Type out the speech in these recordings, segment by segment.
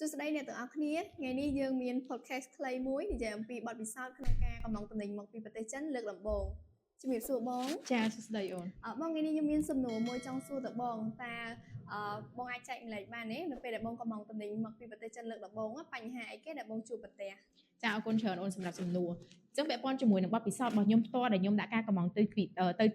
សួស្តីអ្នកទាំងអស់គ្នាថ្ងៃនេះយើងមាន podcast ខ្លីមួយនិយាយអំពីបទពិសោធន៍ក្នុងការកំណងតំណែងមកពីប្រទេសចិនលើកដំបូងជំរាបសួរបងចាសួស្តីអូនបងថ្ងៃនេះខ្ញុំមានសំណួរមួយចង់សួរទៅបងតើបងអាចចែកម្លែកបានទេនៅពេលដែលបងកំណងតំណែងមកពីប្រទេសចិនលើកដំបូងបញ្ហាអីគេដែលបងជួបប្រទះចាអរគុណច្រើនអូនសម្រាប់សំណួរចឹងពាក់ព័ន្ធជាមួយនឹងបទពិសោធន៍របស់ខ្ញុំផ្ទាល់ដែលខ្ញុំដាក់ការកំងទៅ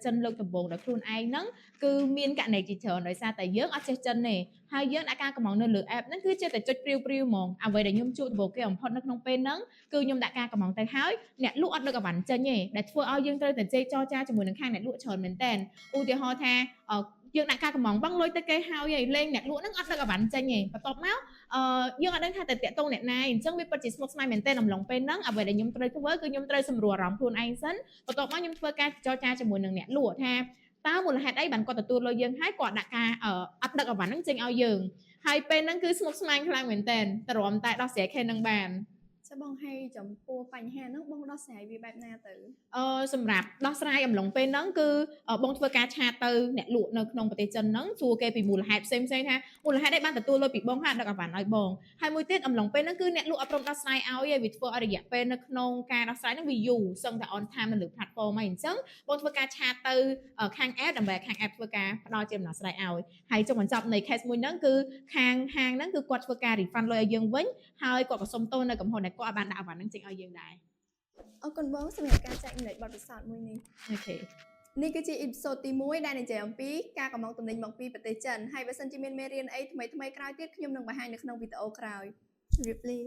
ចិនលើកដំបូងដោយខ្លួនឯងហ្នឹងគឺមានករណីជាច្រើនដោយសារតែយើងអត់ចេះចិនទេហើយយើងដាក់ការកំងនៅលើ app ហ្នឹងគឺចេះតែចុចព្រាវហ្មងអ្វីដែលខ្ញុំជួបដំបូងគេបំផុតនៅក្នុងពេលហ្នឹងគឺខ្ញុំដាក់ការកំងទៅហើយអ្នកលក់អត់ដឹកអវ៉ាន់ចេញទេដែលធ្វើឲ្យយើងត្រូវតែជែកចរចាជាមួយនឹងខាងអ្នកលក់ច្រើនមែនតើឧទាហរណ៍ថាយើងដាក់ការកំងបងលុយទៅគេហើយលេងអ្នកលក់ហ្នឹងអត់ដឹកអវ៉ាន់ចេញទេបន្ទាប់មកយើងអត់ដឹងថាទៅតាក់ទងអ្នកណាអញ្ចឹងវាពិតជាស្មុគស្មាញមែនទែនអំឡុងពេលហ្នឹងអ្វីដែលខ្ញុំត្រូវធ្វើគឺខ្ញុំត្រូវសម្រួលអារម្មណ៍ខ្លួនឯងសិនបន្ទាប់មកខ្ញុំធ្វើការចរចាជាមួយនឹងអ្នកលក់ថាតើមូលហេតុអីបានគាត់ទទួលលុយយើងហើយគាត់ដាក់ការអត់ដឹកអវ៉ាន់ហ្នឹងចេញឲ្យយើងហើយពេលហ្នឹងគឺស្មុគស្មាញខ្លាំងមែនទែនទ្រាំតែដោះស្រាយខេសនឹងបានចាបងហើយចំពោះបញ្ហាហ្នឹងបងដោះស្រាយវាបែបណាទៅសម្រាប់ដោះស្រាយអំឡុងពេលហ្នឹងគឺបងធ្វើការឆាតទៅអ្នកលក់នៅក្នុងប្រទេសចិនហ្នឹងសួរគេពីមូលហេតុផ្សេងៗថាមូលហេតុអីបានទទួលលុយពីបងហើយដឹកអវ៉ាន់ឲ្យបងហើយមួយទៀតអំឡុងពេលហ្នឹងគឺអ្នកលក់អត់ព្រមដោះស្រាយឲ្យឯងវាធ្វើឲ្យរយៈពេលនៅក្នុងការដោះស្រាយហ្នឹងវាយូរសឹងតែ on time នៅលើ platform ហ្នឹងអញ្ចឹងបងធ្វើការឆាតទៅខាង app ដើម្បីខាង app ធ្វើការផ្ដល់ជាដំណោះស្រាយឲ្យហើយចុងបញ្ចប់នៃ case មួយហ្នឹងគឺខាងហាងហ្នឹងគឺគាត់ធ្វើការ refund លុយឲ្យយើងវិញហើយគាត់ក៏សុំទោសនៅកំហុសដែលគាត់បានដាក់អវ៉ាន់ហ្នឹងចេញឲ្យយើងដែរអរគុណបងសម្រាប់ការចែកម្លែកបទពិសោធន៍មួយនេះអូខេនេះគឺជាអ៊ីពីសូតទី1ដែលនិយាយអំពីការកំងតំណែងមកពីប្រទេសចិនហើយបើសិនជាមានមេរៀនអីថ្មីៗក្រោយទៀតខ្ញុំនឹងបង្ហាញនៅក្នុងវីដេអូក្រោយជម្រាបលា